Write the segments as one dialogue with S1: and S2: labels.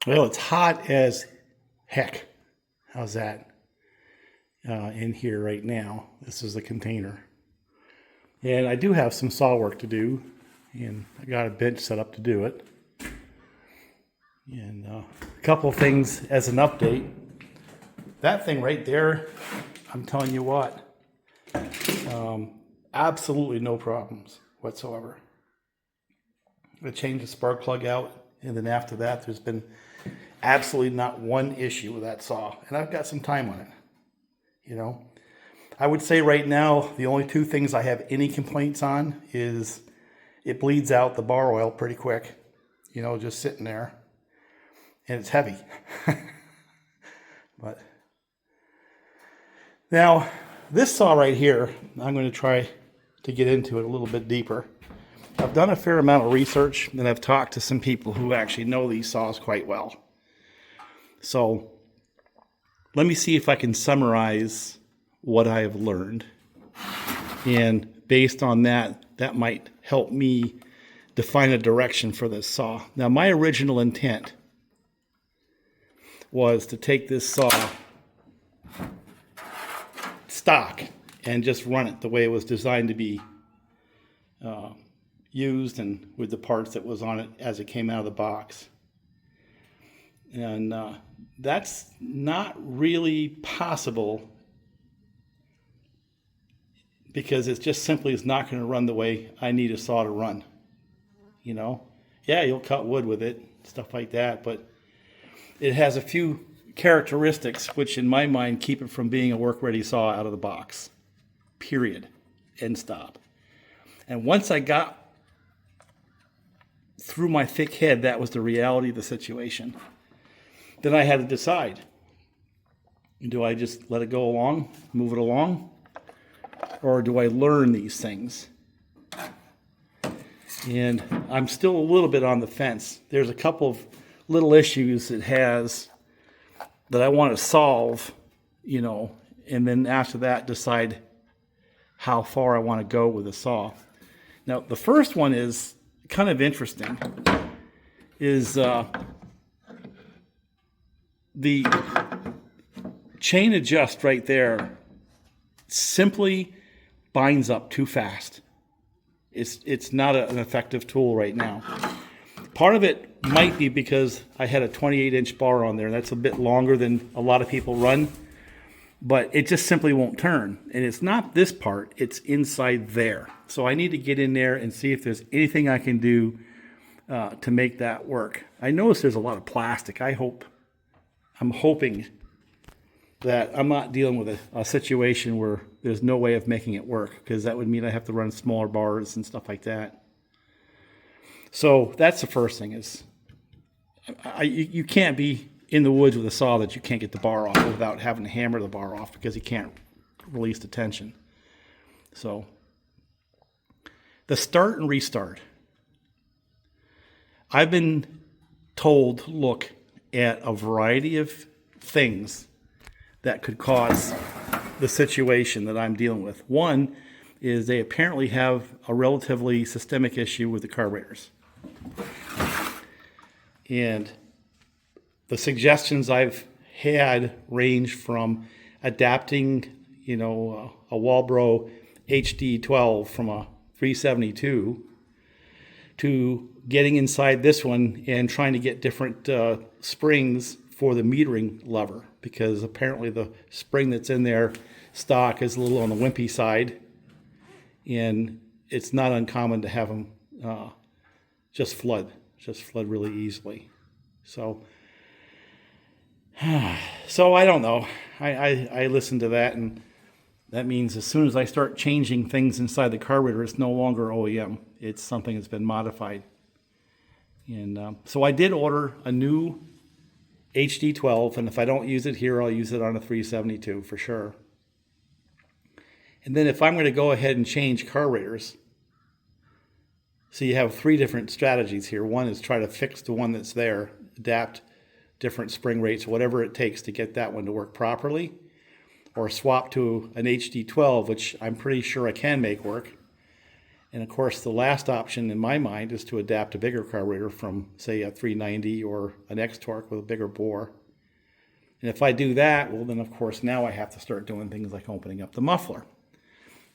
S1: Well, it's hot as heck. How's that? In here right now. This is the container. And I do have some saw work to do, and I got a bench set up to do it. And a couple of things as an update. That thing right there, I'm telling you what, absolutely no problems whatsoever. I changed the spark plug out, and then after that, there's been absolutely not one issue with that saw. And I've got some time on it, you know. I would say right now, the only two things I have any complaints on is it bleeds out the bar oil pretty quick, you know, just sitting there. And it's heavy. But now, this saw right here, I'm going to try to get into it a little bit deeper. I've done a fair amount of research, and I've talked to some people who actually know these saws quite well. So let me see if I can summarize what I have learned. And based on that, that might help me define a direction for this saw. Now, my original intent was to take this saw stock and just run it the way it was designed to be used, and with the parts that was on it as it came out of the box. And that's not really possible, because it just simply is not going to run the way I need a saw to run. You know, yeah, you'll cut wood with it, stuff like that, but it has a few characteristics which, in my mind, keep it from being a work-ready saw out of the box. Period. End stop. And once I got through my thick head that was the reality of the situation, then I had to decide. Do I just let it go along, move it along? Or do I learn these things? And I'm still a little bit on the fence. There's a couple of little issues it has that I want to solve, you know, and then after that decide how far I want to go with the saw. Now, the first one is kind of interesting, is the chain adjust right there simply binds up too fast. It's not an effective tool right now. Part of it might be because I had a 28-inch bar on there. That's a bit longer than a lot of people run, but it just simply won't turn. And it's not this part, it's inside there. So I need to get in there and see if there's anything I can do to make that work. I notice there's a lot of plastic. I'm hoping that I'm not dealing with a situation where there's no way of making it work, because that would mean I have to run smaller bars and stuff like that. So that's the first thing, is you can't be in the woods with a saw that you can't get the bar off without having to hammer the bar off, because you can't release the tension. So the start and restart. I've been told to look at a variety of things that could cause the situation that I'm dealing with. One is they apparently have a relatively systemic issue with the carburetors. And the suggestions I've had range from adapting, you know, a Walbro HD12 from a 372 to getting inside this one and trying to get different springs for the metering lever, because apparently the spring that's in there stock is a little on the wimpy side, and it's not uncommon to have them just flood really easily. So I don't know. I listened to that, and that means as soon as I start changing things inside the carburetor, it's no longer OEM. It's something that's been modified. And so I did order a new HD12, and if I don't use it here, I'll use it on a 372 for sure. And then if I'm going to go ahead and change carburetors, so you have three different strategies here. One is try to fix the one that's there, adapt different spring rates, whatever it takes to get that one to work properly, or swap to an HD12, which I'm pretty sure I can make work. And of course, the last option in my mind is to adapt a bigger carburetor from, say, a 390 or an X-Torque with a bigger bore. And if I do that, well, then of course now I have to start doing things like opening up the muffler.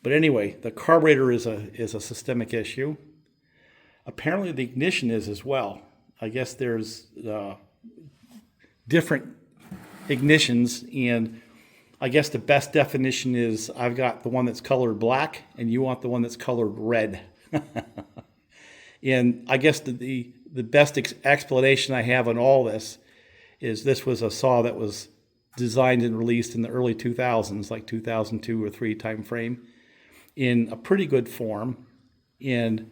S1: But anyway, the carburetor is a systemic issue. Apparently the ignition is as well. I guess there's different ignitions, and I guess the best definition is I've got the one that's colored black and you want the one that's colored red. And I guess the best explanation I have on all this is this was a saw that was designed and released in the early 2000s, like 2002 or 3 time frame, in a pretty good form. And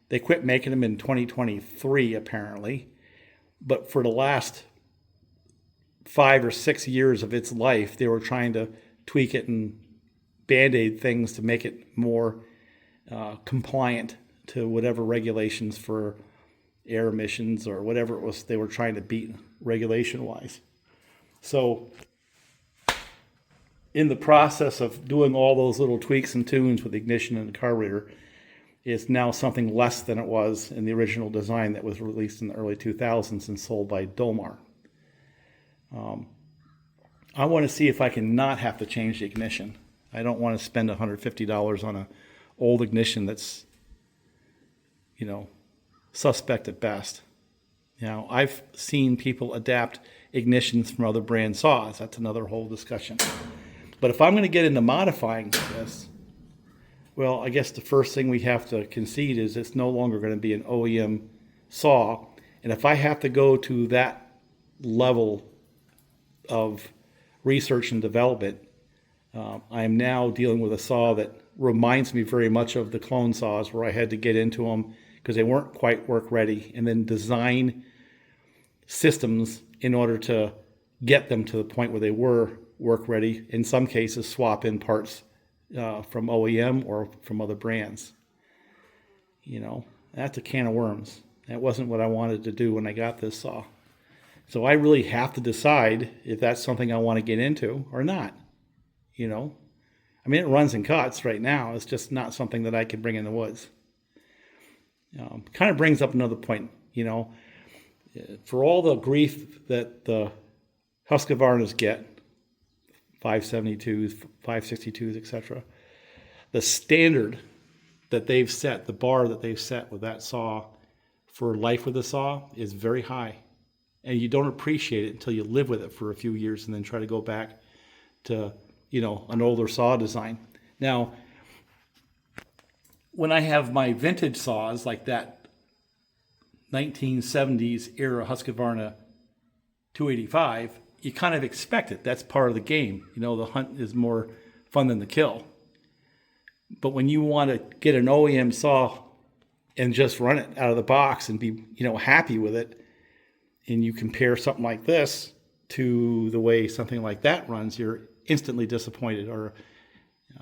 S1: they quit making them in 2023 apparently. But for the last 5 or 6 years of its life, they were trying to tweak it and band-aid things to make it more compliant to whatever regulations for air emissions or whatever it was they were trying to beat regulation-wise. So in the process of doing all those little tweaks and tunes with the ignition and the carburetor, it's now something less than it was in the original design that was released in the early 2000s and sold by Dolmar. I want to see if I can not have to change the ignition. I don't want to spend $150 on an old ignition that's, suspect at best. I've seen people adapt ignitions from other brand saws. That's another whole discussion. But if I'm going to get into modifying this, well, I guess the first thing we have to concede is it's no longer going to be an OEM saw. And if I have to go to that level of research and development, I am now dealing with a saw that reminds me very much of the clone saws, where I had to get into them because they weren't quite work ready, and then design systems in order to get them to the point where they were work ready. In some cases, swap in parts from OEM or from other brands. That's a can of worms. That wasn't what I wanted to do when I got this saw. So I really have to decide if that's something I want to get into or not. It runs and cuts right now. It's just not something that I can bring in the woods. Kind of brings up another point. For all the grief that the Husqvarnas get, 572s, 562s, etc., the standard that they've set, the bar that they've set with that saw for life with the saw is very high. And you don't appreciate it until you live with it for a few years and then try to go back to, an older saw design. Now, when I have my vintage saws like that 1970s era Husqvarna 285, you kind of expect it. That's part of the game. The hunt is more fun than the kill. But when you want to get an OEM saw and just run it out of the box and be, happy with it, and you compare something like this to the way something like that runs, you're instantly disappointed. Or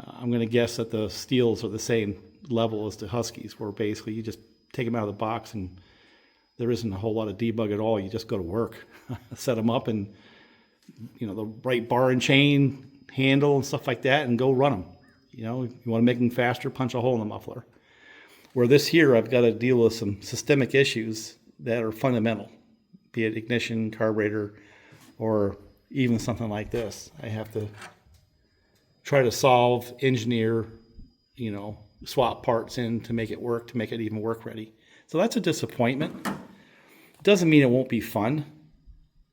S1: I'm going to guess that the steels are the same level as the Huskies, where basically you just take them out of the box and there isn't a whole lot of debug at all. You just go to work, set them up, and the right bar and chain, handle and stuff like that, and go run them. If you want to make them faster, punch a hole in the muffler. Where this here, I've got to deal with some systemic issues that are fundamental, be it ignition, carburetor, or even something like this. I have to try to solve, engineer, swap parts in to make it work, to make it even work ready. So that's a disappointment. Doesn't mean it won't be fun.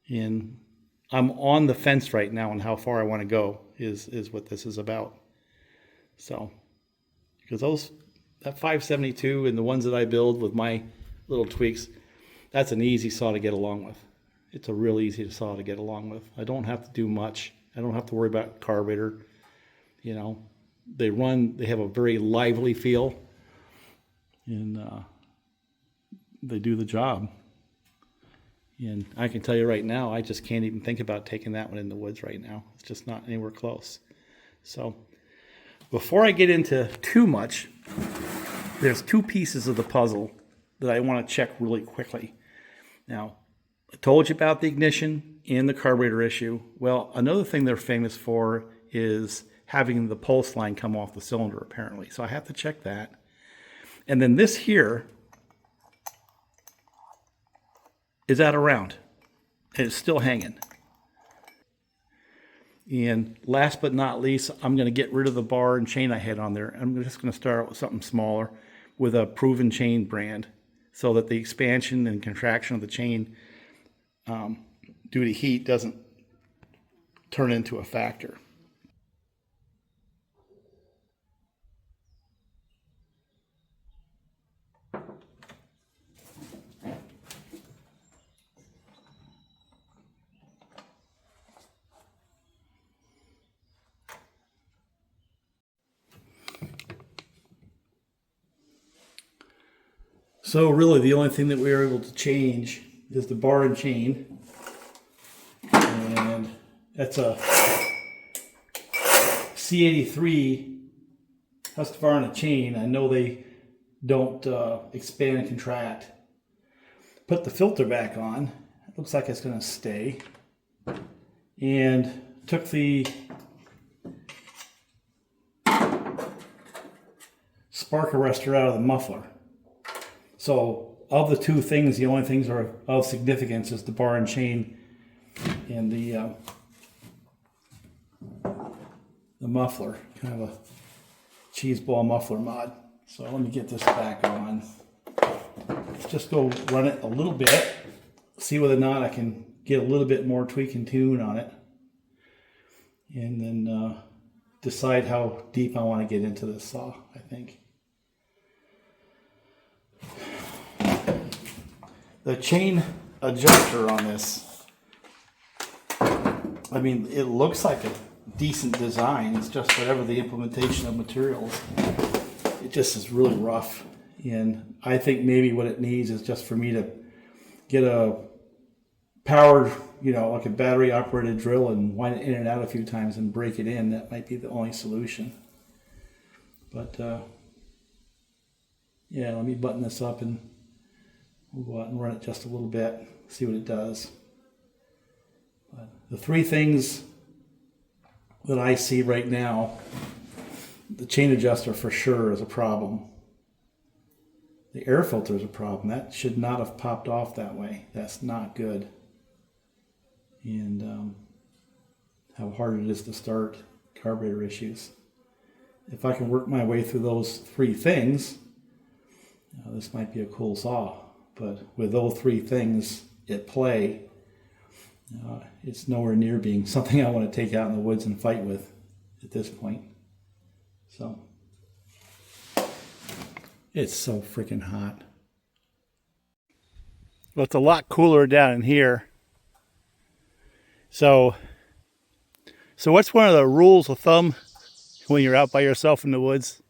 S1: And I'm on the fence right now on how far I want to go is what this is about. So, because that 572 and the ones that I build with my little tweaks, that's an easy saw to get along with. It's a real easy saw to get along with. I don't have to do much. I don't have to worry about carburetor. They have a very lively feel, and they do the job. And I can tell you right now, I just can't even think about taking that one in the woods right now. It's just not anywhere close. So before I get into too much, there's 2 pieces of the puzzle that I want to check really quickly. Now, I told you about the ignition and the carburetor issue. Well, another thing they're famous for is having the pulse line come off the cylinder, apparently. So I have to check that. And then this here is out of round, and it's still hanging. And last but not least, I'm going to get rid of the bar and chain I had on there. I'm just going to start out with something smaller with a proven chain brand, so that the expansion and contraction of the chain due to heat doesn't turn into a factor. So really the only thing that we were able to change is the bar and chain. And that's a C83 Husqvarna chain. I know they don't expand and contract. Put the filter back on. It looks like it's going to stay. And took the spark arrestor out of the muffler. So of the two things, the only things are of significance is the bar and chain and the muffler, kind of a cheese ball muffler mod. So let me get this back on. Just go run it a little bit, see whether or not I can get a little bit more tweak and tune on it, and then decide how deep I want to get into this saw, I think. The chain adjuster on this, I mean, it looks like a decent design. It's just whatever the implementation of materials, it just is really rough. And I think maybe what it needs is just for me to get a powered, like a battery operated drill and wind it in and out a few times and break it in. That might be the only solution. But yeah, let me button this up and we'll go out and run it just a little bit, see what it does. But the three things that I see right now, the chain adjuster for sure is a problem. The air filter is a problem. That should not have popped off that way. That's not good. And how hard it is to start, carburetor issues. If I can work my way through those three things, this might be a cool saw. But with those three things at play, it's nowhere near being something I want to take out in the woods and fight with at this point. So, it's so freaking hot. Well, it's a lot cooler down in here. So what's one of the rules of thumb when you're out by yourself in the woods?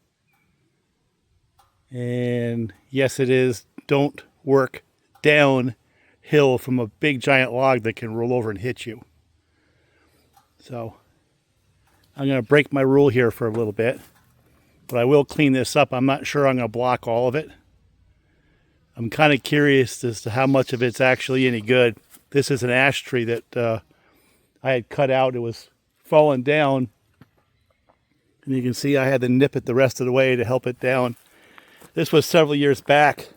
S1: And yes, it is, don't work downhill from a big giant log that can roll over and hit you. So I'm going to break my rule here for a little bit, but I will clean this up. I'm not sure I'm going to block all of it. I'm kind of curious as to how much of it's actually any good. This is an ash tree that I had cut out. It was falling down, and you can see I had to nip it the rest of the way to help it down. This was several years back.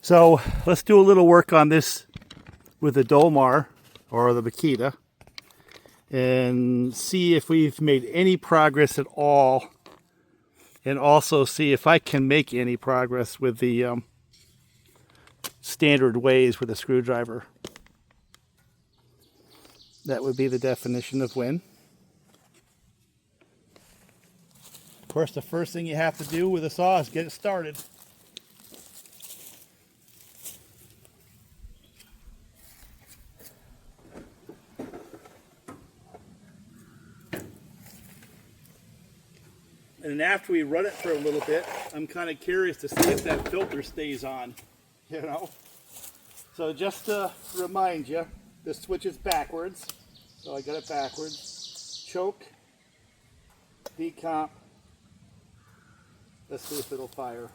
S1: So let's do a little work on this with the Dolmar or the Makita and see if we've made any progress at all, and also see if I can make any progress with the standard ways with a screwdriver. That would be the definition of win. Of course, the first thing you have to do with a saw is get it started. And then after we run it for a little bit, I'm kind of curious to see if that filter stays on, So just to remind you, the switch is backwards. So I got it backwards. Choke, decomp. Let's see if it'll fire.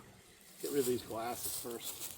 S1: Get rid of these glasses first.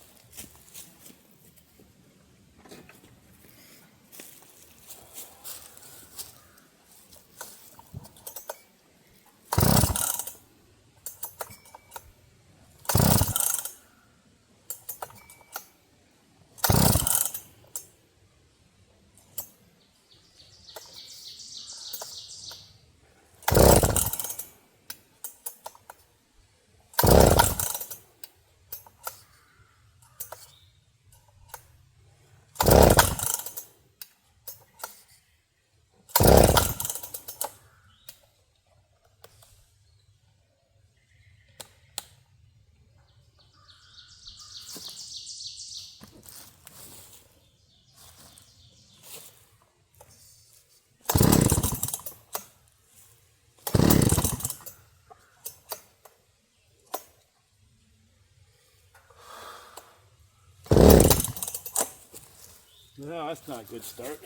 S1: No, that's not a good start.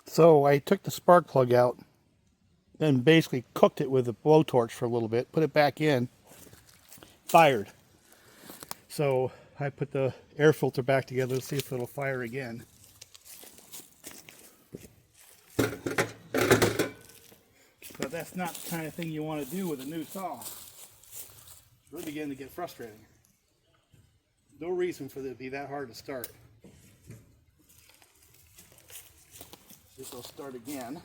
S2: So I took the spark plug out and basically cooked it with a blowtorch for a little bit, put it back in, fired. So I put the air filter back together to see if it'll fire again. But that's not the kind of thing you want to do with a new saw. It's really beginning to get frustrating. No reason for it to be that hard to start. This will start again.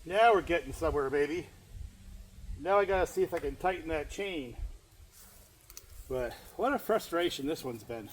S2: Now we're getting somewhere, baby. Now I gotta see if I can tighten that chain. But what a frustration this one's been.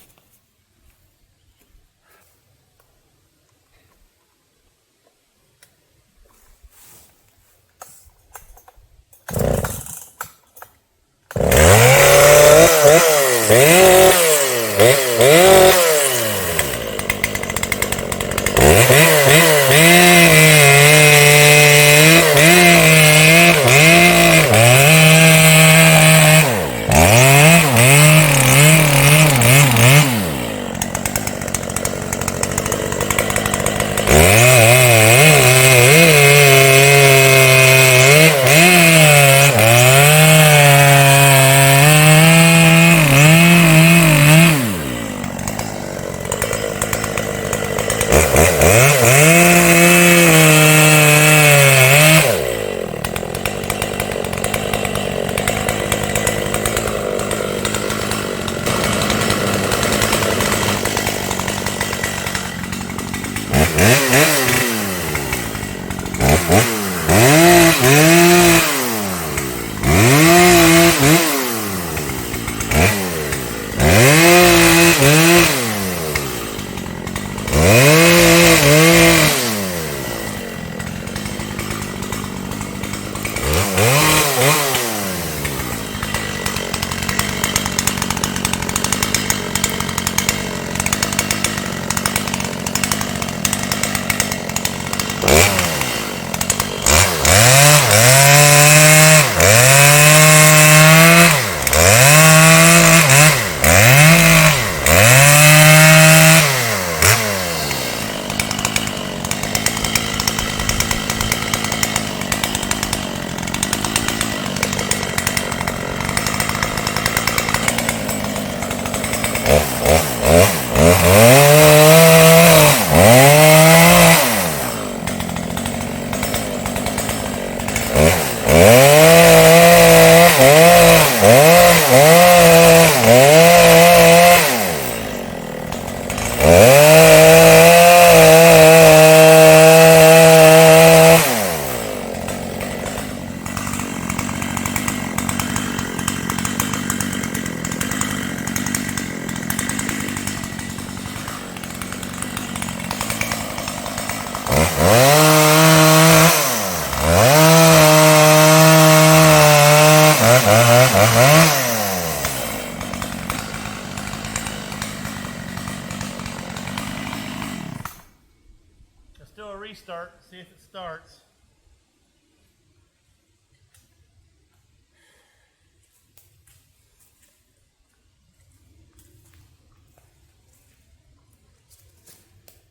S2: see if it starts.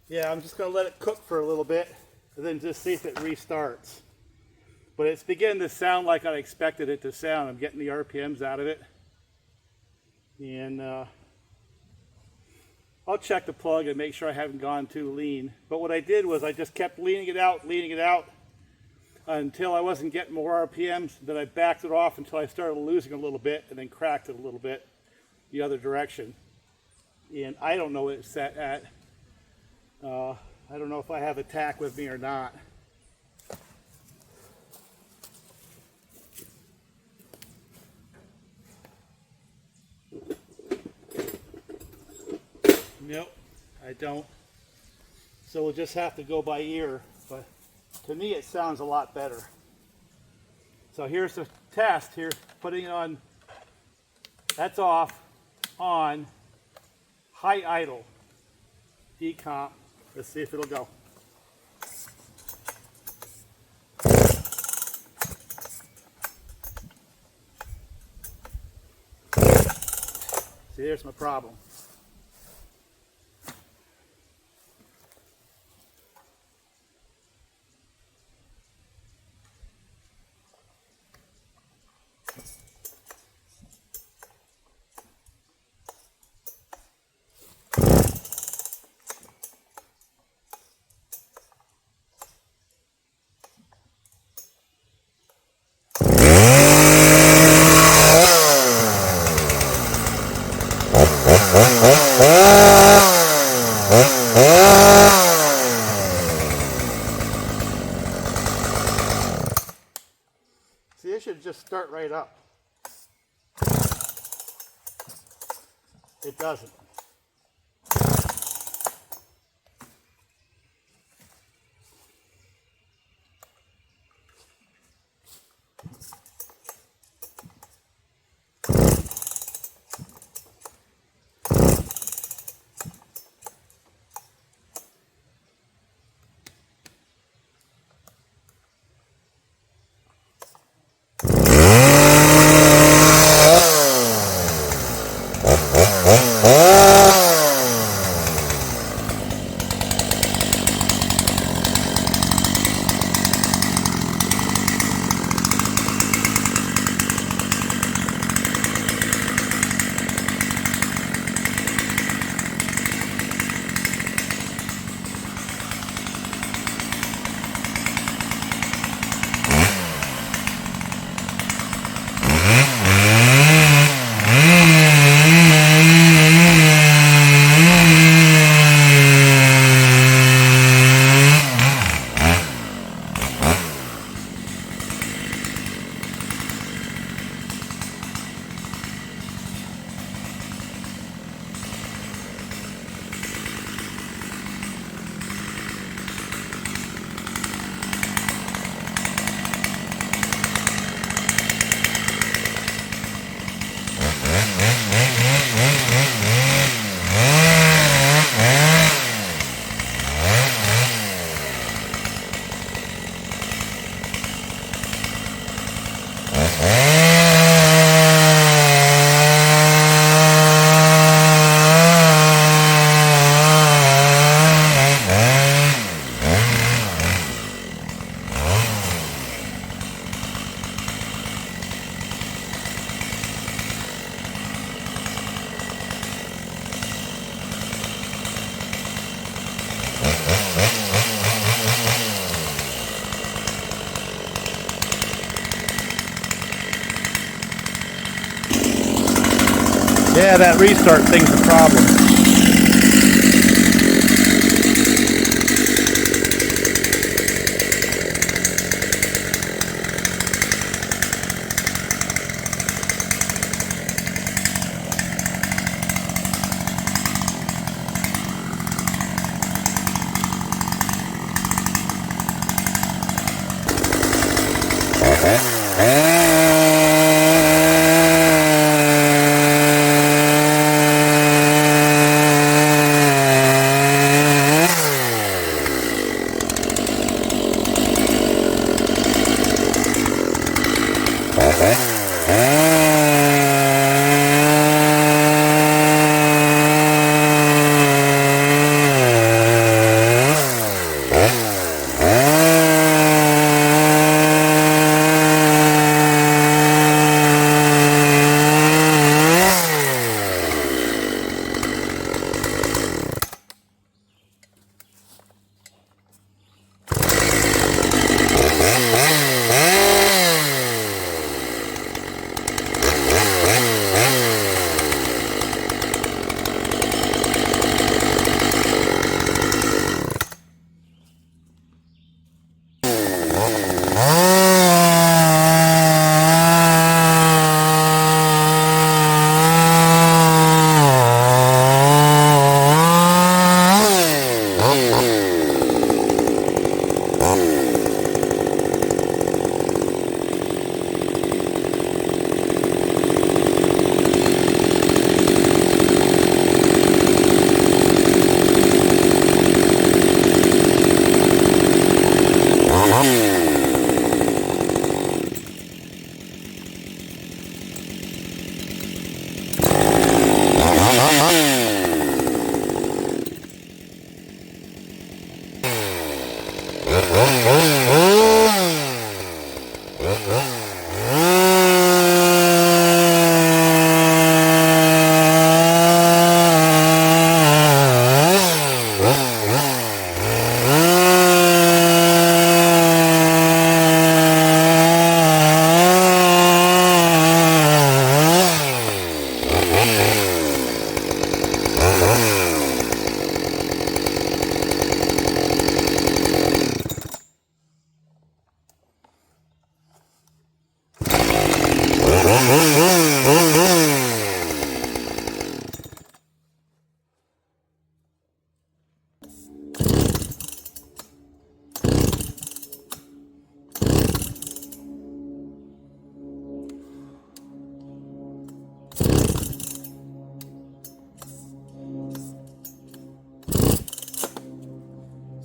S2: Yeah, I'm just going to let it cook for a little bit and then just see if it restarts. But it's beginning to sound like I expected it to sound. I'm getting the RPMs out of it. And I'll check the plug and make sure I haven't gone too lean. But what I did was I just kept leaning it out until I wasn't getting more RPMs. Then I backed it off until I started losing a little bit and then cracked it a little bit the other direction. And I don't know what it's set at. I don't know if I have a tack with me or not. Nope, I don't. So we'll just have to go by ear, but to me it sounds a lot better. So here's the test. Here's putting it on, that's off, on, high idle, decomp. Let's see if it'll go. See, here's my problem. See, it should just start right up. It doesn't. Yeah, that restart thing's a problem.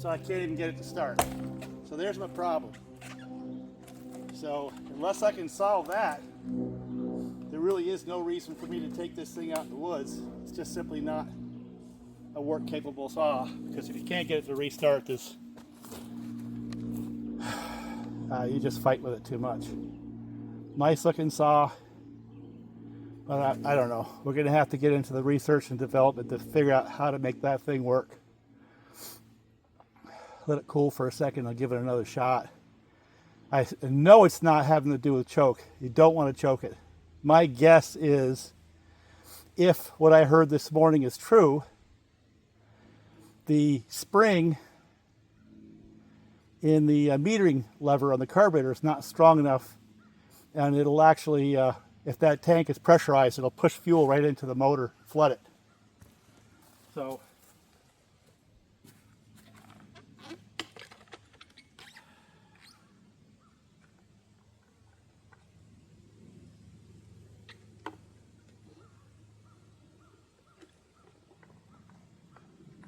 S2: So I can't even get it to start. So there's my problem. So unless I can solve that, there really is no reason for me to take this thing out in the woods. It's just simply not a work capable saw, because if you can't get it to restart this, you just fight with it too much. Nice looking saw, but I don't know. We're going to have to get into the research and development to figure out how to make that thing work. Let it cool for a second. I'll give it another shot. I know it's not having to do with choke. You don't want to choke it. My guess is, if what I heard this morning is true, the spring in the metering lever on the carburetor is not strong enough, and it'll actually, if that tank is pressurized, it'll push fuel right into the motor, flood it. So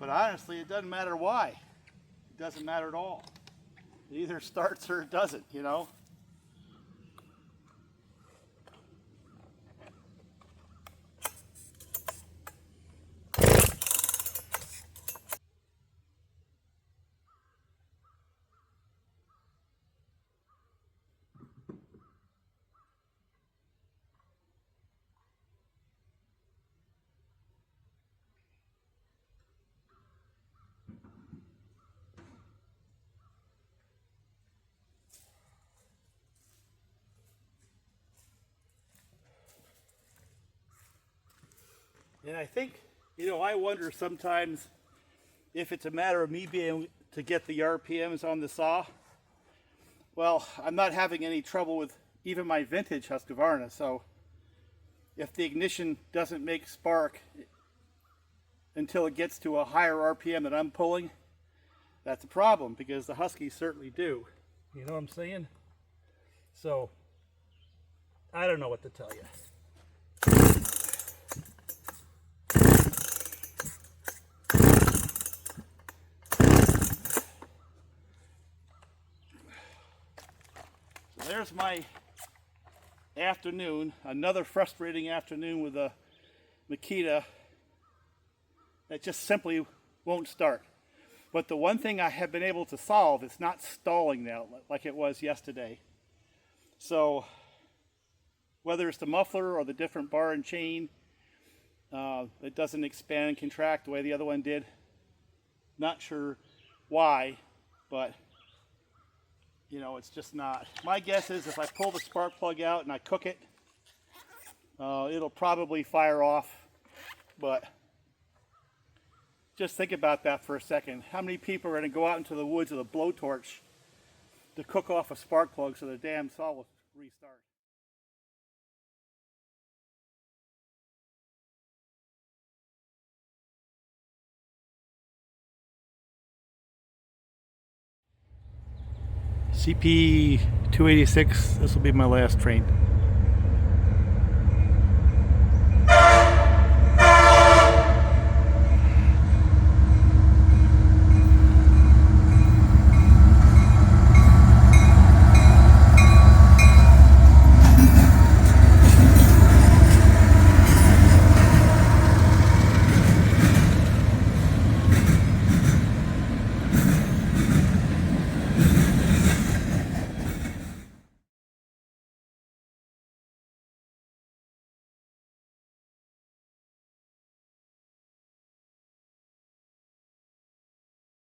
S2: but honestly, it doesn't matter why. It doesn't matter at all. It either starts or it doesn't, you know. And I think, you know, I wonder sometimes if it's a matter of me being able to get the RPMs on the saw. Well, I'm not having any trouble with even my vintage Husqvarna, so if the ignition doesn't make spark until it gets to a higher RPM that I'm pulling, that's a problem, because the Huskies certainly do. You know what I'm saying? So, I don't know what to tell you. There's my afternoon, another frustrating afternoon with a Makita that just simply won't start. But the one thing I have been able to solve is not stalling now like it was yesterday. So whether it's the muffler or the different bar and chain, it doesn't expand and contract the way the other one did. Not sure why, but you know, it's just not. My guess is if I pull the spark plug out and I cook it, it'll probably fire off. But just think about that for a second. How many people are going to go out into the woods with a blowtorch to cook off a spark plug so the damn saw will restart? CP 286, this will be my last train.